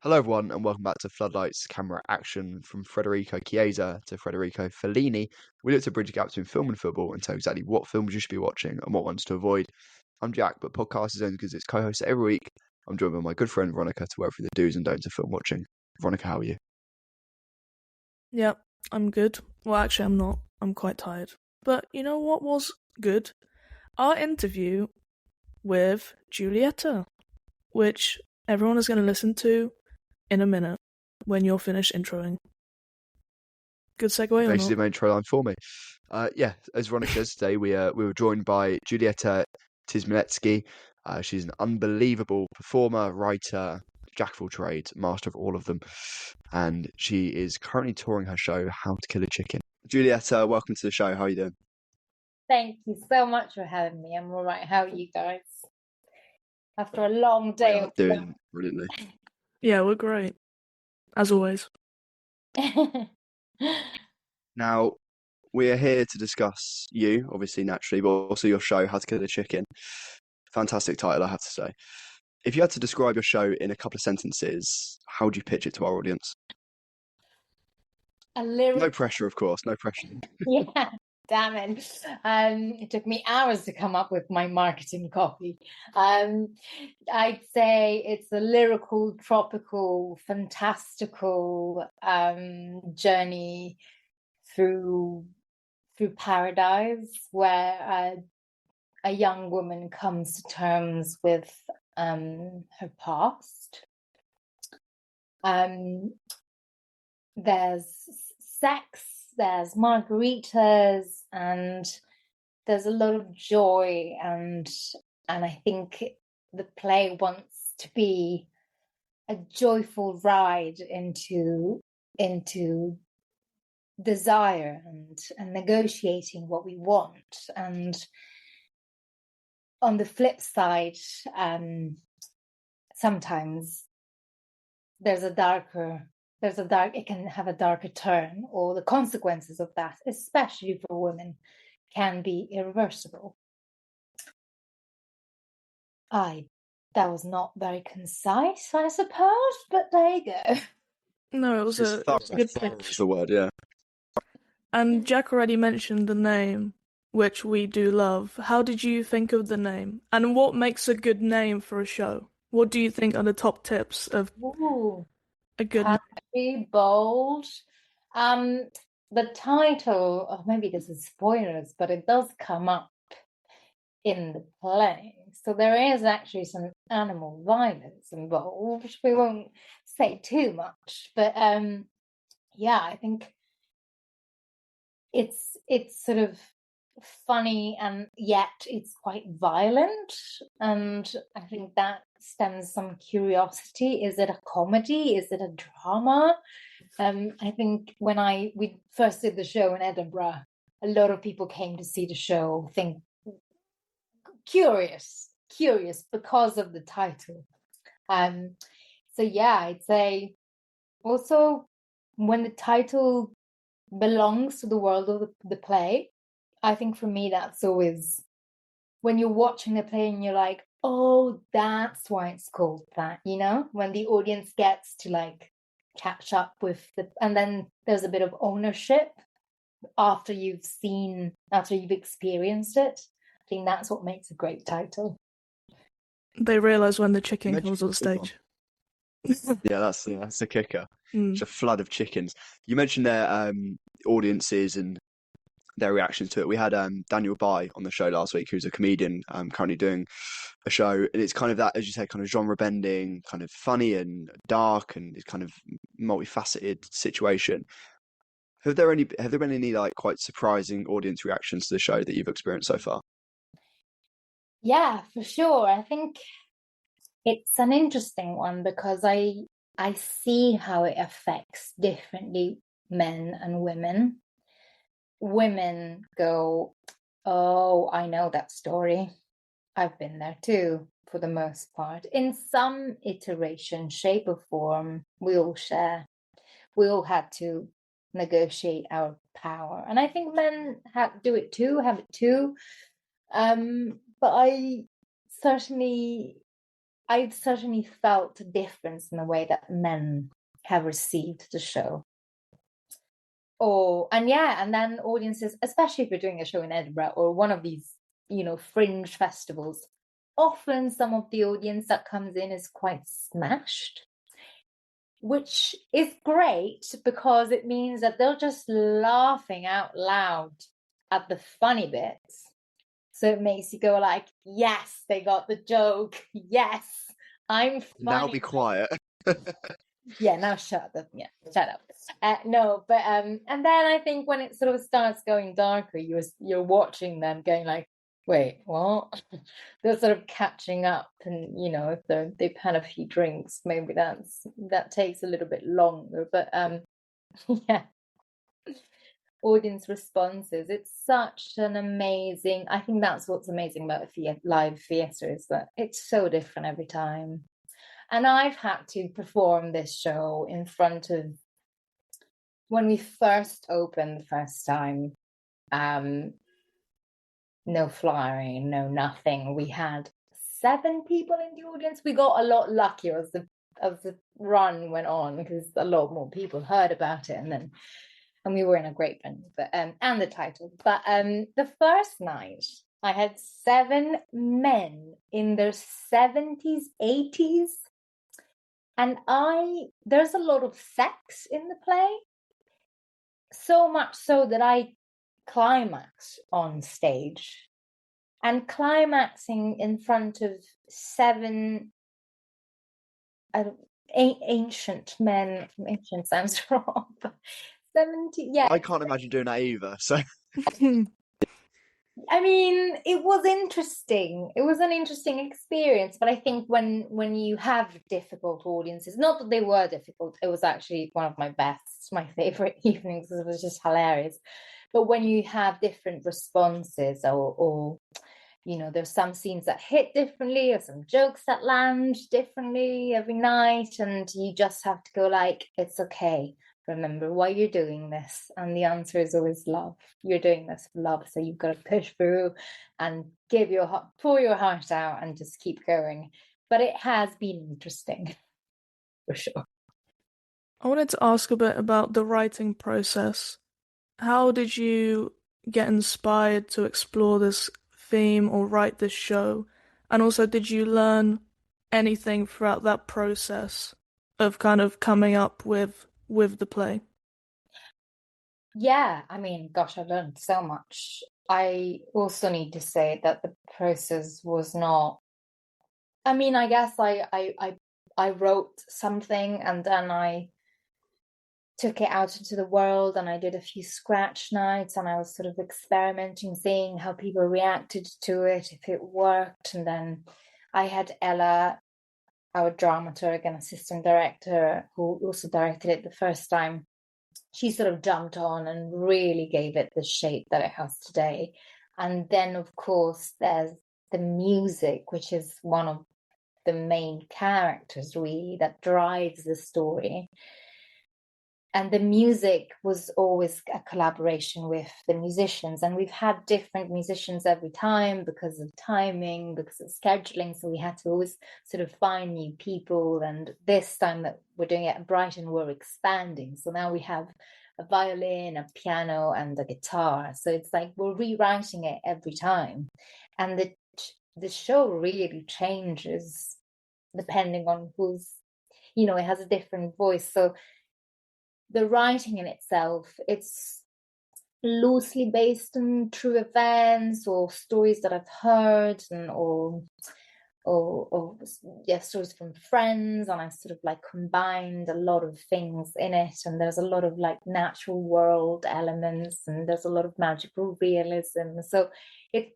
Hello, everyone, and welcome back to Floodlights Camera Action. From Federico Chiesa to Federico Fellini, we look to bridge the gap between film and football and tell exactly what films you should be watching and what ones to avoid. I'm Jack, but podcast is only because it's co-host every week. I'm joined by my good friend Veronica to work through the do's and don'ts of film watching. Veronica, how are you? Yeah, I'm good. Well, actually, I'm not. I'm quite tired. But you know what was good? Our interview with Giulietta, which everyone is going to listen to in a minute when you're finished introing. Good segue or Basically, not? the main intro line for me. As Veronica says, today we were joined by Giulietta Tisminetzky. She's an unbelievable performer, writer, jack of all trades, master of all of them, and she is currently touring her show How to Kill a Chicken. Giulietta, welcome to the show. How are you doing? Thank you so much for having me. I'm all right. How are you guys? After a long day of Doing brilliantly. Yeah, we're great. As always. Now, we are here to discuss you, obviously, naturally, but also your show, How to Kill a Chicken. Fantastic title, I have to say. If you had to describe your show in a couple of sentences, how would you pitch it to our audience? No pressure, of course, no pressure. Yeah, damn it. It took me hours to come up with my marketing copy. I'd say it's a lyrical, tropical, fantastical journey through paradise where a young woman comes to terms with her past. There's sex, there's margaritas, and there's a lot of joy, and I think the play wants to be a joyful ride into desire and negotiating what we want. And on the flip side, sometimes it can have a darker turn, or the consequences of that, especially for women, can be irreversible. That was not very concise, I suppose, but there you go. No, it was a good pitch. Is the word, yeah. And Jack already mentioned the name, which we do love. How did you think of the name? And what makes a good name for a show? What do you think are the top tips of a good name? Catchy, bold. The title, maybe this is spoilers, but it does come up in the play. So there is actually some animal violence involved, which we won't say too much. But yeah, I think it's sort of funny, and yet it's quite violent, and I think that stems some curiosity. Is it a comedy? Is it a drama? I think when we first did the show in Edinburgh, a lot of people came to see the show, curious because of the title. So yeah, I'd say also when the title belongs to the world of the play, I think for me that's always when you're watching the play and you're like, oh, that's why it's called that, when the audience gets to catch up with and then there's a bit of ownership after you've experienced it. I think that's what makes a great title. They realise when the chicken comes on stage. Yeah, that's the kicker. It's a flood of chickens. You mentioned their audiences and their reactions to it. We had Daniel Bai on the show last week, who's a comedian currently doing a show, and it's kind of that, as you say, kind of genre bending, kind of funny and dark, and it's kind of multifaceted situation. Have there been any quite surprising audience reactions to the show that you've experienced so far? Yeah, for sure. I think it's an interesting one because I see how it affects differently men and women. Women go, oh, I know that story. I've been there too, for the most part. In some iteration, shape or form, we all share. We all had to negotiate our power. And I think men have it too. But I certainly I've certainly felt a difference in the way that men have received the show. And then audiences, especially if you're doing a show in Edinburgh or one of these, fringe festivals, often some of the audience that comes in is quite smashed, which is great because it means that they're just laughing out loud at the funny bits. So it makes you go like, yes, they got the joke. Yes, I'm funny. Now be quiet. Yeah, now shut up. Yeah, shut up. No, but and then I think when it sort of starts going darker, you're watching them going like, wait, what? They're sort of catching up, and if they've had a few drinks, maybe that takes a little bit longer. But yeah, audience responses. It's such an amazing. I think that's what's amazing about live theatre is that it's so different every time. And I've had to perform this show in front of, when we first opened the first time, no flyering, no nothing. We had 7 people in the audience. We got a lot luckier as the run went on because a lot more people heard about it, and we were in a great venue, but and the title. But the first night, I had 7 men in their 70s, 80s. And there's a lot of sex in the play, so much so that I climax on stage, and climaxing in front of 7 ancient men. Ancient sounds wrong, but 70. Yeah, I can't imagine doing that either. So I mean, it was interesting. It was an interesting experience, but I think when you have difficult audiences, not that they were difficult, it was actually one of my favorite evenings. It was just hilarious. But when you have different responses, or there's some scenes that hit differently, or some jokes that land differently every night, and you just have to go like, it's okay. Remember why you're doing this, and the answer is always love. You're doing this for love, so you've got to push through and pour your heart out and just keep going. But it has been interesting, for sure. I wanted to ask a bit about the writing process. How did you get inspired to explore this theme or write this show? And also, did you learn anything throughout that process of kind of coming up with the play? Yeah, I mean, gosh, I learned so much. I also need to say that the process was not. I mean, I guess I wrote something and then I took it out into the world, and I did a few scratch nights, and I was sort of experimenting, seeing how people reacted to it, if it worked. And then I had Ella, our dramaturg and assistant director, who also directed it the first time. She sort of jumped on and really gave it the shape that it has today. And then, of course, there's the music, which is one of the main characters, really, that drives the story. And the music was always a collaboration with the musicians. And we've had different musicians every time because of timing, because of scheduling. So we had to always sort of find new people. And this time that we're doing it at Brighton, we're expanding. So now we have a violin, a piano, and a guitar. So it's like we're rewriting it every time. And the show really changes depending on who's, it has a different voice. So the writing in itself, it's loosely based on true events or stories that I've heard, and or stories from friends, and I sort of like combined a lot of things in it, and there's a lot of like natural world elements, and there's a lot of magical realism. So it's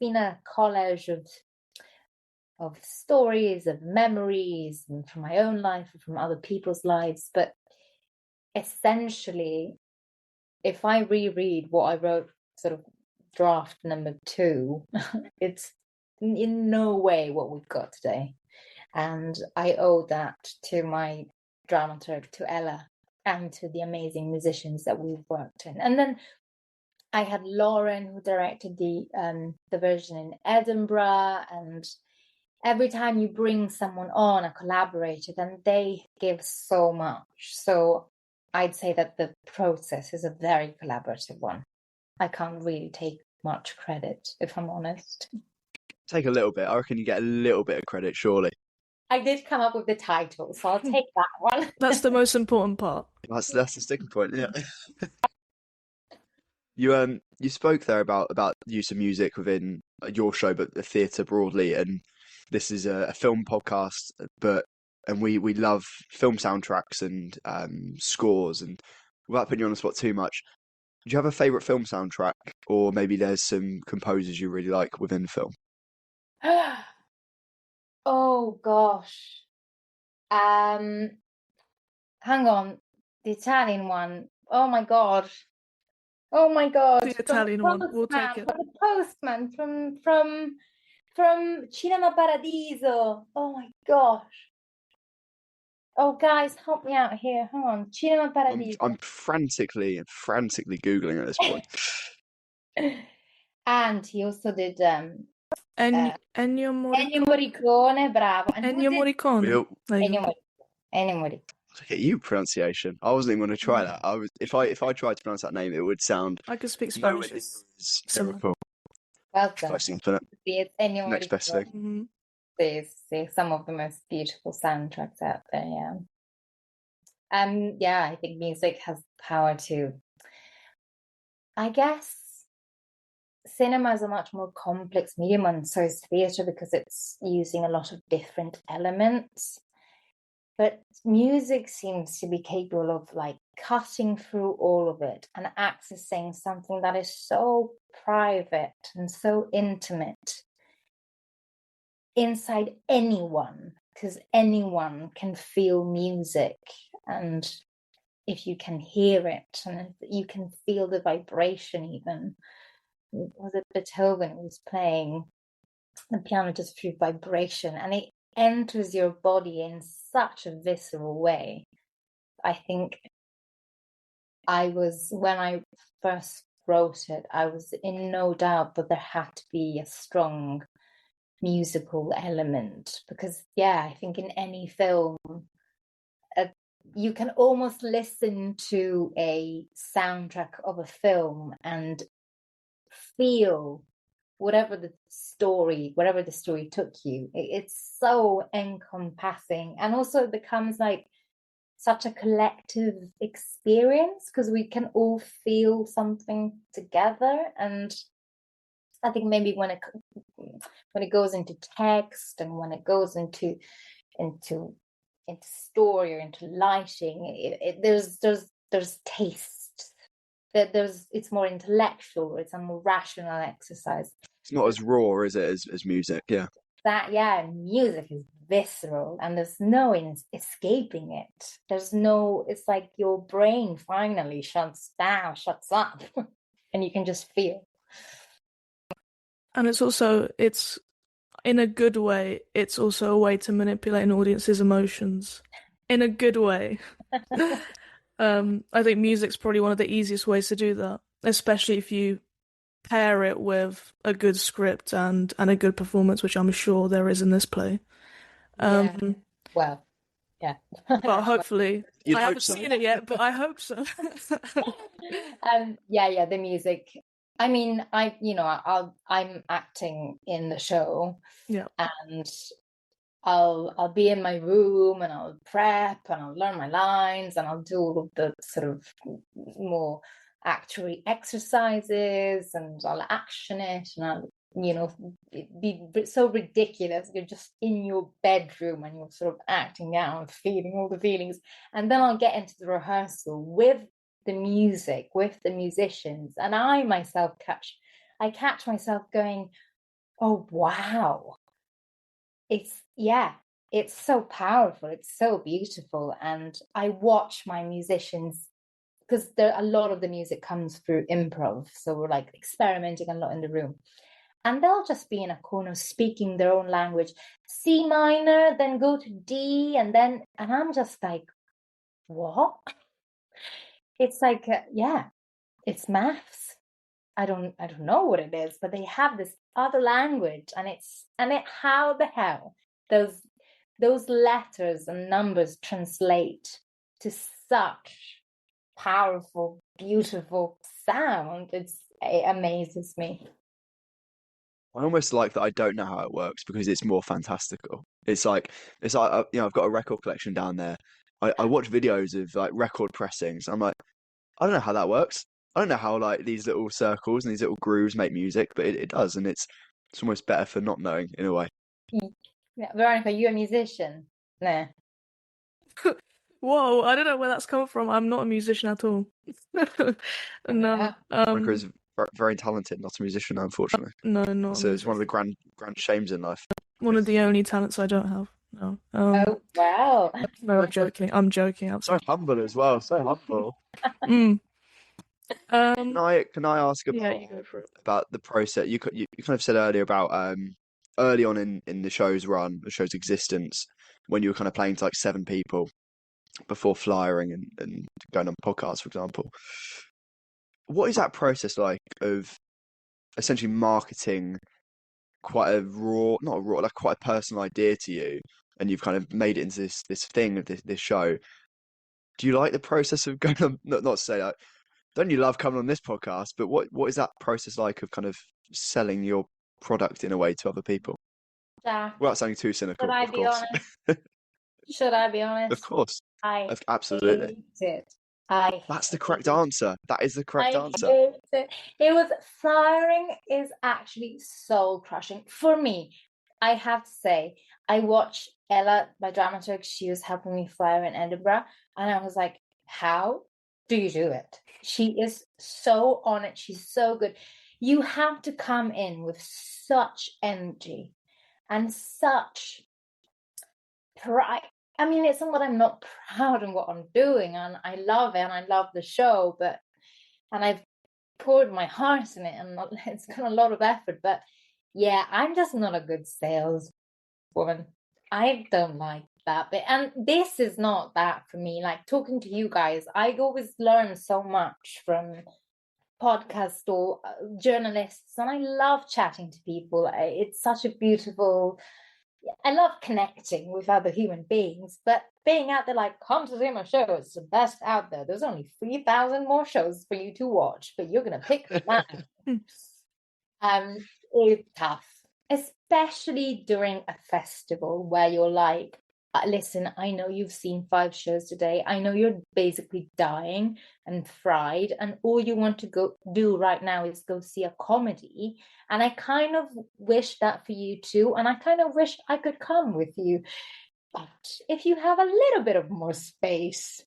been a collage of stories, of memories, and from my own life and from other people's lives. But essentially, if I reread what I wrote, sort of draft number 2, it's in no way what we've got today. And I owe that to my dramaturg, to Ella, and to the amazing musicians that we've worked in. And then I had Lauren, who directed the version in Edinburgh, and every time you bring someone on, a collaborator, then they give so much. So I'd say that the process is a very collaborative one. I can't really take much credit, if I'm honest. Take a little bit. I reckon you get a little bit of credit, surely. I did come up with the title, so I'll take that one. That's the most important part. That's the sticking point, yeah. You spoke there about use of music within your show, but the theatre broadly, and this is a film podcast, and we love film soundtracks and scores, and without putting you on the spot too much, do you have a favourite film soundtrack, or maybe there's some composers you really like within film? Oh gosh. Hang on. The Italian one. Oh my god. The Italian one. We'll take it. The Postman from Cinema Paradiso. Oh my gosh. Oh guys, help me out here. Hang on. Cinema Paradiso. I'm frantically Googling at this point. And he also did Ennio Morricone, bravo. And Ennio Morricone. Ennio Morricone. Look at you, pronunciation. I wasn't even going to try that. If I tried to pronounce that name, it would sound. I could speak Spanish. Well done. It's Ennio Next best thing. Mm-hmm. There's some of the most beautiful soundtracks out there. Yeah. I think music has power to. I guess cinema is a much more complex medium, and so is theatre, because it's using a lot of different elements. But music seems to be capable of like cutting through all of it and accessing something that is so private and so intimate inside anyone, because anyone can feel music, and if you can hear it and you can feel the vibration, even was it Beethoven who was playing the piano just through vibration, and it enters your body in such a visceral way. I think when I first wrote it, I was in no doubt that there had to be a strong musical element, because I think in any film you can almost listen to a soundtrack of a film and feel whatever the story took you. It's so encompassing, and also it becomes like such a collective experience, because we can all feel something together. And I think maybe when it goes into text, and when it goes into story or into lighting, there's taste. It's more intellectual, it's a more rational exercise. It's not as raw, is it, as music? Yeah. Music is visceral, and there's no escaping it. It's like your brain finally shuts up, and you can just feel. And it's in a good way, it's also a way to manipulate an audience's emotions. In a good way. I think music's probably one of the easiest ways to do that, especially if you pair it with a good script and a good performance, which I'm sure there is in this play. Well, hopefully. I haven't seen it yet, but I hope so. The music. I mean, I'm acting in the show, and I'll be in my room, and I'll prep, and I'll learn my lines, and I'll do all of the sort of more actuary exercises, and I'll action it, and I'll be so ridiculous. You're just in your bedroom and you're sort of acting out, feeling all the feelings, and then I'll get into the rehearsal with the music, with the musicians, and I myself catch myself going, oh wow, it's so powerful, it's so beautiful. And I watch my musicians, because a lot of the music comes through improv, so we're like experimenting a lot in the room, and they'll just be in a corner speaking their own language, C minor, then go to D, and I'm just like, what? It's like, it's maths. I don't know what it is, but they have this other language, and how the hell those letters and numbers translate to such powerful, beautiful sound. It amazes me. I almost like that I don't know how it works because it's more fantastical. It's like I've got a record collection down there. I watch videos of like record pressings. I'm like, I don't know how that works. I don't know how like these little circles and these little grooves make music, but it does, and it's almost better for not knowing in a way. Yeah, Veronika, you a musician? Nah. Whoa, I don't know where that's come from. I'm not a musician at all. No. Veronika is very talented, not a musician, unfortunately. No, not. So it's one of the grand shames in life. One of the only talents I don't have. No. Oh wow. No, I'm joking. I'm joking. So humble as well. So humble. Can I ask you go for it. about the process? You kind of said earlier about early on in the show's run, the show's existence, when you were kind of playing to like 7 people before flyering and going on podcasts, for example. What is that process like of essentially marketing quite a raw, not raw, like quite a personal idea to you, and you've kind of made it into this thing of this show? Do you like the process of going on? Not to say like, don't you love coming on this podcast? But what is that process like of kind of selling your product in a way to other people? Without sounding too cynical, Should I be honest? Should I be honest? Of course. Absolutely. Hate it. That's the correct answer. That is the correct answer. It was flying is actually soul crushing for me. I have to say, I watched Ella, my dramaturg. She was helping me fly in Edinburgh, and I was like, "How do you do it?" She is so on it. She's so good. You have to come in with such energy and such pride. I mean, it's not that I'm not proud of what I'm doing, and I love it, and I love the show, and I've poured my heart in it, and it's got a lot of effort, but yeah, I'm just not a good saleswoman. I don't like that bit, and this is not that for me. Like talking to you guys, I always learn so much from podcasts or journalists, and I love chatting to people. It's such a beautiful... I love connecting with other human beings, but being out there like, come to see my show, it's the best out there. There's only 3,000 more shows for you to watch, but you're going to pick one. It's tough, especially during a festival where you're like, listen, I know you've seen 5 shows today. I know you're basically dying and fried, and all you want to go do right now is go see a comedy. And I kind of wish that for you too. And I kind of wish I could come with you. But if you have a little bit of more space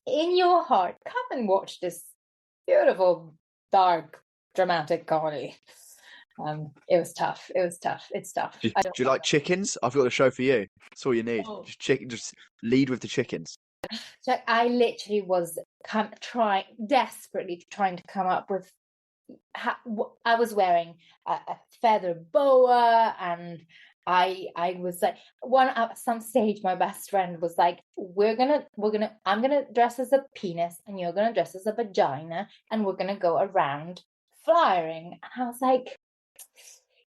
in your heart, come and watch this beautiful, dark, dramatic comedy. It was tough. It's tough. Do you like chickens? I've got a show for you. That's all you need. Just lead with the chickens. So I literally was desperately trying to come up with. I was wearing a feather boa, and I was like, at some stage my best friend was like, I'm gonna dress as a penis and you're gonna dress as a vagina, and we're gonna go around flying. And I was like,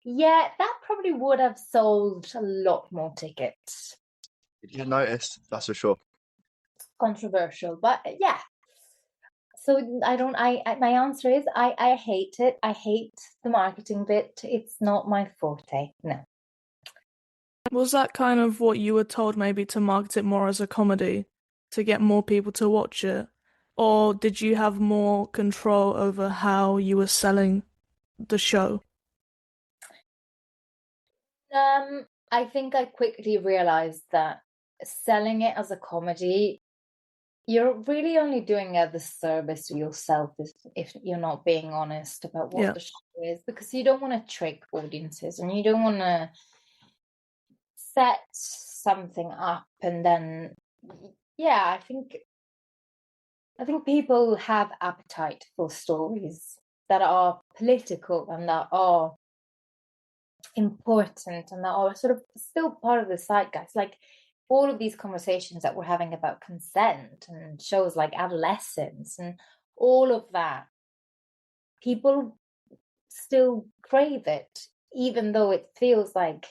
yeah, that probably would have sold a lot more tickets. You noticed, that's for sure. Controversial, but yeah. So my answer is I hate it. I hate the marketing bit. It's not my forte. No. Was that kind of what you were told, maybe to market it more as a comedy to get more people to watch it? Or did you have more control over how you were selling the show? I think I quickly realized that selling it as a comedy, you're really only doing a disservice to yourself if you're not being honest about what the show is, because you don't want to trick audiences and you don't want to set something up and then, I think people have appetite for stories that are political and that are important and that are sort of still part of the zeitgeist. Like all of these conversations that we're having about consent and shows like Adolescence and all of that people still crave it, even though it feels like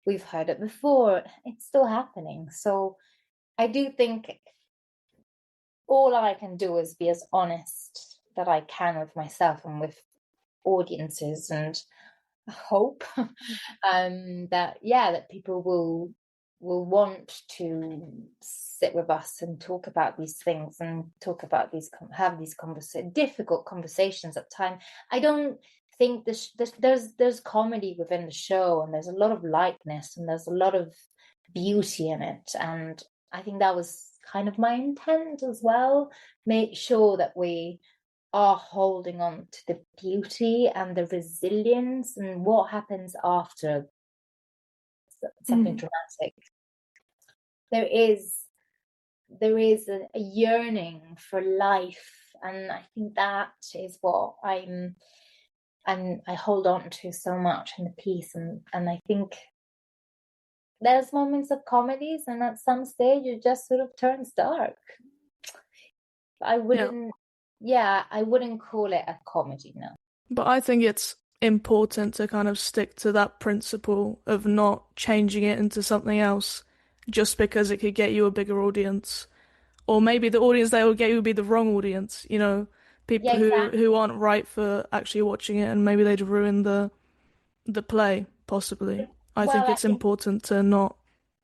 we've heard it before. It's still happening. So I do think all I can do is be as honest that I can with myself and with audiences, and hope that people will want to sit with us and talk about these things and have these difficult conversations at times. I don't think there's comedy within the show, and there's a lot of lightness and there's a lot of beauty in it, and I think that was kind of my intent as well. Make sure that we are holding on to the beauty and the resilience and what happens after something dramatic. There is a yearning for life, and I think that is what I hold on to so much in the piece, and I think there's moments of comedies, and at some stage it just sort of turns dark. I wouldn't call it a comedy, no. But I think it's important to kind of stick to that principle of not changing it into something else just because it could get you a bigger audience. Or maybe the audience that will get you would be the wrong audience, people who aren't right for actually watching it, and maybe they'd ruin the play, possibly. I think it's important to not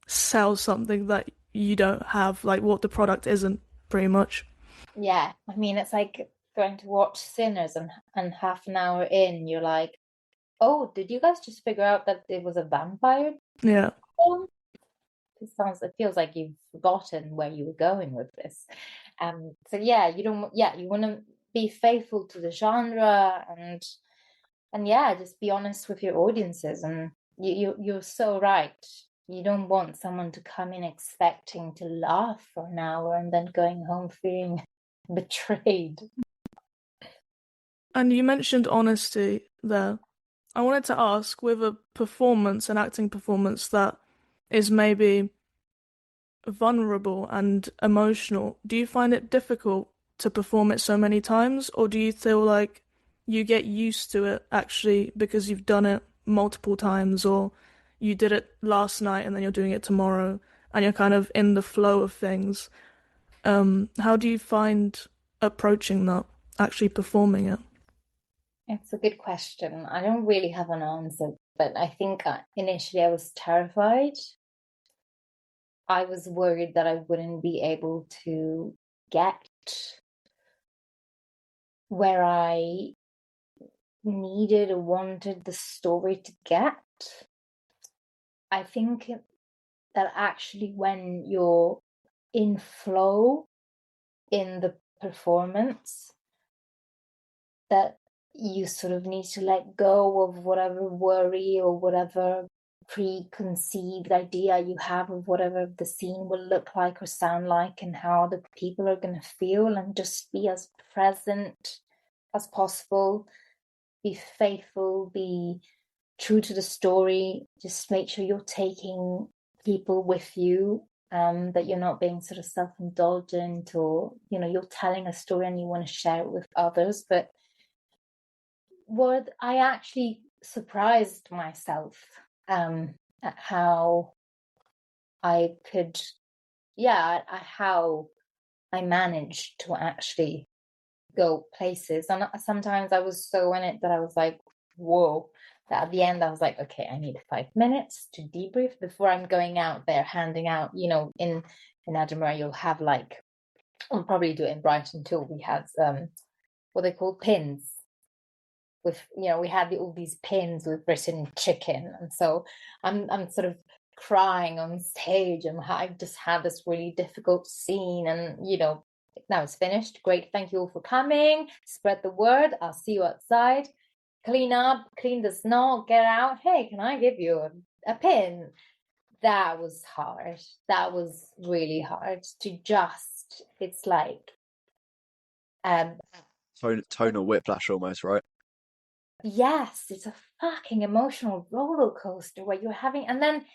sell something that you don't have, like what the product isn't, pretty much. Yeah, I mean, it's like going to watch Sinners and half an hour in, you're like, oh, did you guys just figure out that it was a vampire? Yeah. It feels like you've forgotten where you were going with this. So you want to be faithful to the genre and just be honest with your audiences. And you're so right. You don't want someone to come in expecting to laugh for an hour and then going home feeling betrayed. And you mentioned honesty there. I wanted to ask, with a performance, an acting performance that is maybe vulnerable and emotional, do you find it difficult to perform it so many times, or do you feel like you get used to it actually because you've done it multiple times, or you did it last night and then you're doing it tomorrow and you're kind of in the flow of things? How do you find approaching that, actually performing it? It's a good question. I don't really have an answer, but I think initially I was terrified. I was worried that I wouldn't be able to get where I needed or wanted the story to get. I think that actually when you're in flow in the performance, that you sort of need to let go of whatever worry or whatever preconceived idea you have of whatever the scene will look like or sound like and how the people are going to feel, and just be as present as possible, be faithful, be true to the story, just make sure you're taking people with you, that you're not being sort of self-indulgent, or you're telling a story and you want to share it with others. But what I actually surprised myself at how I could, how I managed to actually go places. And sometimes I was so in it that I was like, whoa, that at the end I was like, okay, I need 5 minutes to debrief before I'm going out there handing out, in Edinburgh, you'll have I'll probably do it in Brighton too. We had what they call pins. With we had all these pins with written chicken, and so I'm sort of crying on stage, and I've just had this really difficult scene, and now it's finished. Great, thank you all for coming. Spread the word. I'll see you outside. Clean up, clean the snow, get out. Hey, can I give you a pin? That was hard. That was really hard to just. It's like tonal whiplash almost, right? Yes, it's a fucking emotional roller coaster where you're having, and then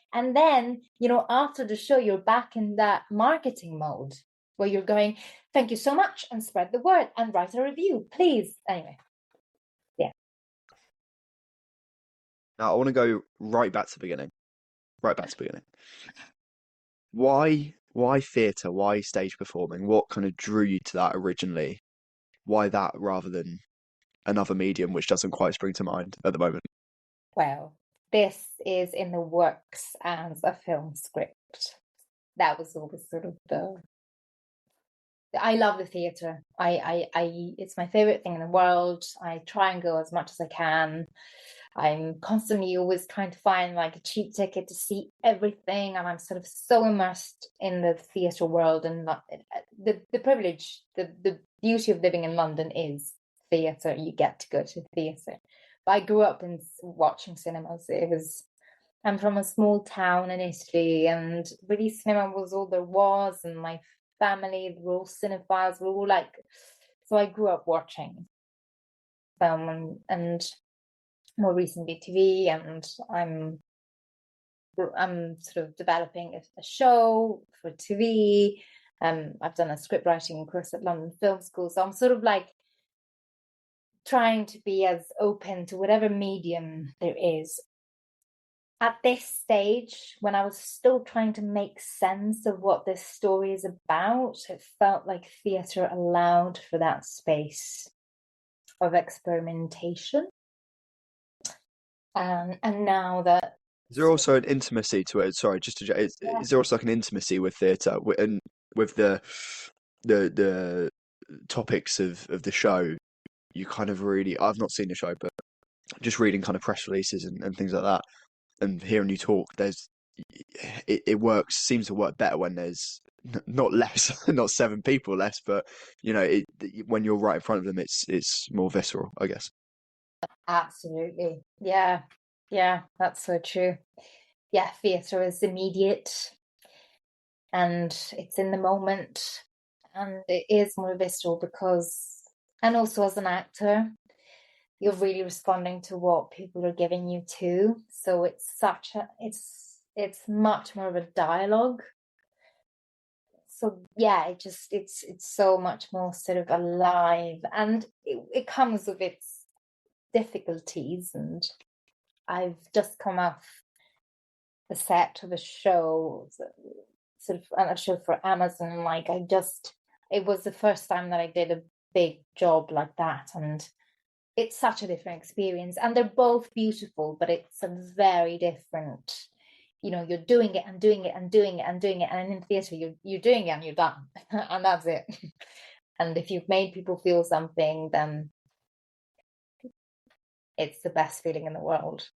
after the show you're back in that marketing mode where you're going, thank you so much, and spread the word and write a review, please. Anyway, Now, I want to go right back to the beginning. Right back to the beginning. Why theatre? Why stage performing? What kind of drew you to that originally? Why that rather than another medium, which doesn't quite spring to mind at the moment? Well, this is in the works as a film script. That was always sort of the. I love the theatre. It's my favorite thing in the world. I try and go as much as I can. I'm constantly always trying to find like a cheap ticket to see everything, and I'm sort of so immersed in the theatre world. And the privilege, the beauty of living in London is theatre. You get to go to theatre. But I grew up in watching cinemas. I'm from a small town in Italy, and really cinema was all there was, and my family were all cinephiles, were all like, so I grew up watching film and more recently TV, and I'm sort of developing a show for TV. I've done a script writing course at London Film School, so I'm sort of like trying to be as open to whatever medium there is. At this stage, when I was still trying to make sense of what this story is about, it felt like theatre allowed for that space of experimentation. And now that... Is there also an intimacy to it? Sorry, just to is there also like an intimacy with theatre and with the topics of the show? You kind of really, I've not seen the show, but just reading kind of press releases and things like that, and hearing you talk, it works, seems to work better when there's not less, not 7 people less, but when you're right in front of them, it's more visceral, I guess. Absolutely. Yeah, that's so true. Yeah, theatre is immediate and it's in the moment, and it is more visceral because, and also as an actor, you're really responding to what people are giving you too. So it's much more of a dialogue. So yeah, it's so much more sort of alive, and it comes with its difficulties. And I've just come off the set of a show, sort of a show for Amazon. Like it was the first time that I did a big job like that, and it's such a different experience, and they're both beautiful, but it's a very different, you're doing it and doing it and doing it and doing it, and in theatre you're doing it and you're done and that's it. And if you've made people feel something, then it's the best feeling in the world.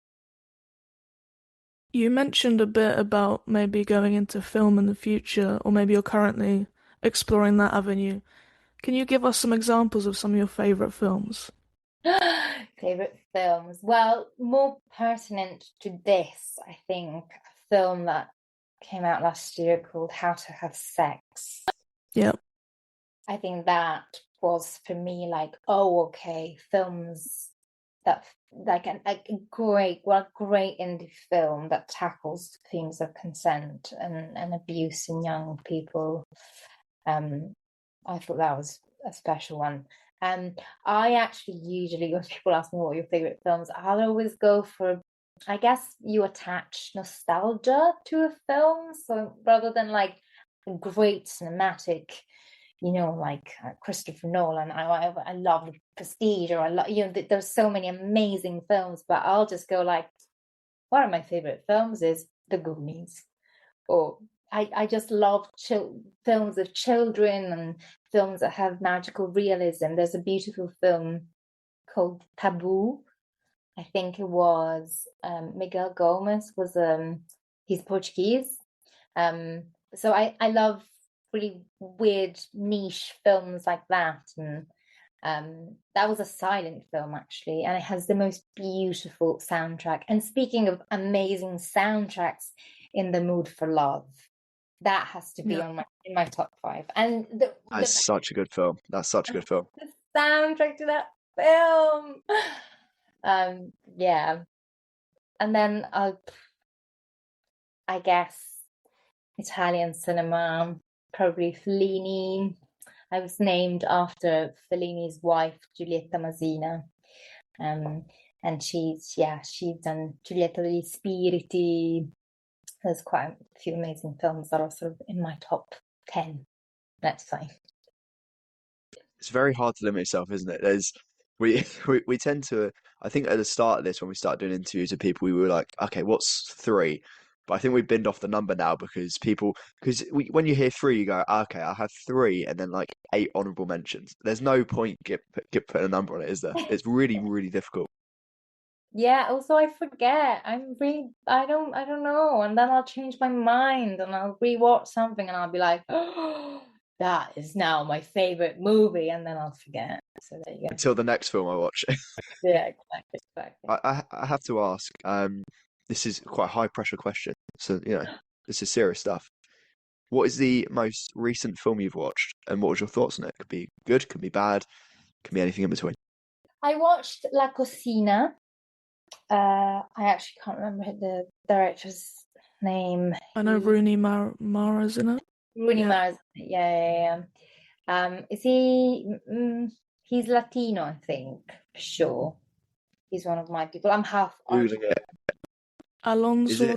You mentioned a bit about maybe going into film in the future, or maybe you're currently exploring that avenue. Can you give us some examples of some of your favourite films? Favorite films? Well, more pertinent to this, I think, a film that came out last year called How to Have Sex. Yep. I think that was for me like, oh, okay, films that like a great indie film that tackles themes of consent and abuse in young people. I thought that was a special one. I actually usually, when people ask me what are your favorite films, I'll always go for, I guess you attach nostalgia to a film. So rather than like a great cinematic, like Christopher Nolan, I love Prestige, or I love, there's so many amazing films, but I'll just go like, one of my favorite films is The Goonies, or I just love films of children and films that have magical realism. There's a beautiful film called Taboo. I think it was Miguel Gomez was he's Portuguese. So I love really weird niche films like that, and that was a silent film actually, and it has the most beautiful soundtrack. And speaking of amazing soundtracks, In the Mood for Love, that has to be in my top 5. And That's such a good film. That's such a good film. The soundtrack to that film. Yeah. And then I guess Italian cinema, probably Fellini. I was named after Fellini's wife, Giulietta Masina. And she's done Giulietta degli Spiriti. There's quite a few amazing films that are sort of in my top 10, let's say. It's very hard to limit yourself, isn't it? We tend to, I think at the start of this, when we started doing interviews with people, we were like, okay, what's 3? But I think we've binned off the number now because when you hear 3, you go, okay, I have 3 and then like 8 honourable mentions. There's no point putting a number on it, is there? It's really, really difficult. Yeah, also I forget. I don't know. And then I'll change my mind and I'll rewatch something and I'll be like, oh, that is now my favorite movie, and then I'll forget. So there you go. Until the next film I watch. Yeah, exactly. I have to ask, this is quite a high pressure question. So, this is serious stuff. What is the most recent film you've watched and what was your thoughts on it? Could be good, could be bad, could be anything in between. I watched La Cocina. I actually can't remember the director's name. I know Rooney Mara's in it. Rooney Mara's, yeah. Is he? He's Latino, I think. For sure. He's one of my people. I'm half. Alonso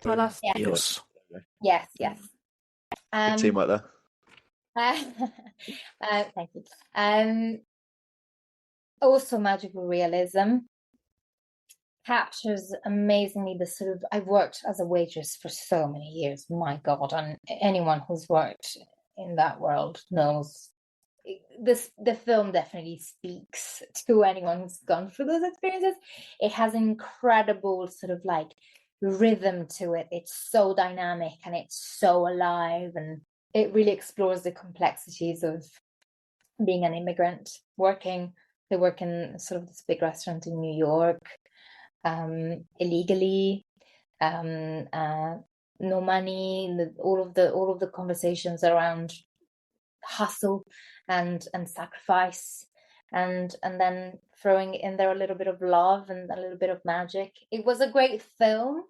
Palacios? Yes. Good teamwork there. Thank you. Also, magical realism captures amazingly the sort of. I've worked as a waitress for so many years. My God, and anyone who's worked in that world knows the film definitely speaks to anyone who's gone through those experiences. It has incredible sort of like rhythm to it. It's so dynamic and it's so alive, and it really explores the complexities of being an immigrant they work in sort of this big restaurant in New York, illegally, no money, all of the conversations around hustle and sacrifice, and then throwing in there a little bit of love and a little bit of magic. It was a great film.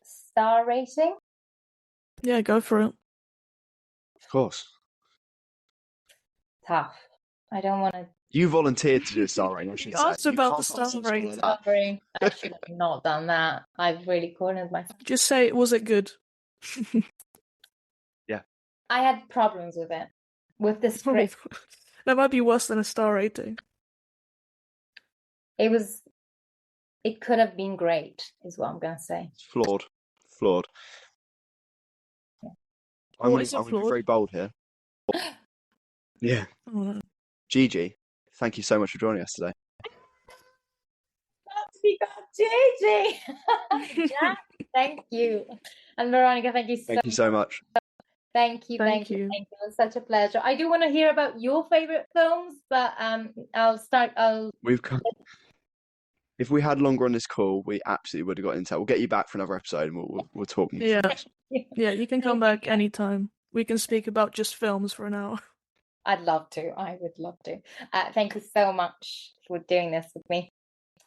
Star rating? Yeah, go for it. Of course. Tough. I don't want to. You volunteered to do a star rating. You asked about the star rating. Sorry, I should have not done that. I've really cornered myself. Just say, was it good? Yeah. I had problems with it. With the script. That might be worse than a star rating. It could have been great, is what I'm going to say. It's flawed. Yeah. I'm going to be very bold here. Yeah. Oh, no. Gigi, thank you so much for joining us today. We got Gigi! Yeah, thank you. And Veronica, thank you so much. Thank you. It was such a pleasure. I do want to hear about your favorite films, but if we had longer on this call, we absolutely would have got into it. We'll get you back for another episode and we'll talk. Yeah. Yeah, you can come back anytime. We can speak about just films for an hour. I'd love to. I would love to. Thank you so much for doing this with me.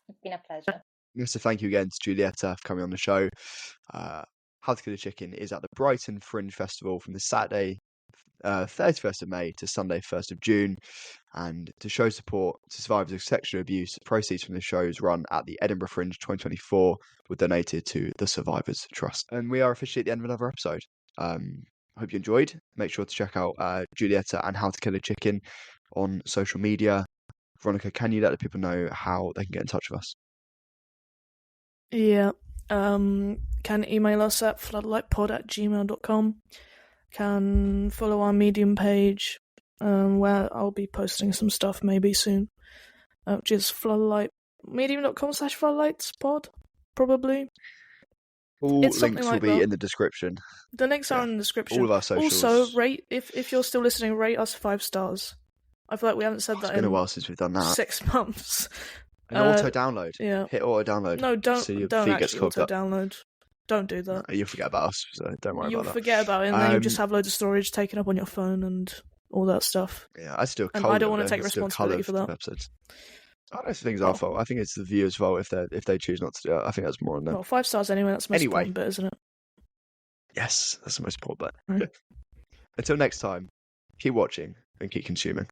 It's been a pleasure. So thank you again to Giulietta for coming on the show. How to Kill a Chicken is at the Brighton Fringe Festival from the Saturday 31st of May to Sunday 1st of June. And to show support to survivors of sexual abuse, proceeds from the shows run at the Edinburgh Fringe 2024 were donated to the Survivors Trust. And we are officially at the end of another episode. Hope you enjoyed. Make sure to check out Giulietta and How to Kill a Chicken on social media. Veronika, can you let the people know how they can get in touch with us? Yeah. Can email us at floodlightpod@gmail.com. Can follow our Medium page, where I'll be posting some stuff maybe soon. Which is medium.com/floodlightspod, probably. All links will be in the description. The links are in the description. All of our socials. Also, rate if you're still listening, rate us 5 stars. I feel like we haven't said that in... It's been a while since we've done that. 6 months. And auto-download. Yeah. Hit auto-download. No, don't actually auto-download. Don't do that. You'll forget about us, so don't worry about that. You'll forget about it, and then you'll just have loads of storage taken up on your phone and all that stuff. Yeah, I still. And I don't want to take responsibility for that. Episodes. I don't think it's our fault. I think it's the viewers' fault if they choose not to do it. I think that's more on them. Well, 5 stars anyway. That's the most important bit, isn't it? Yes, that's the most important bit. Right. Until next time, keep watching and keep consuming.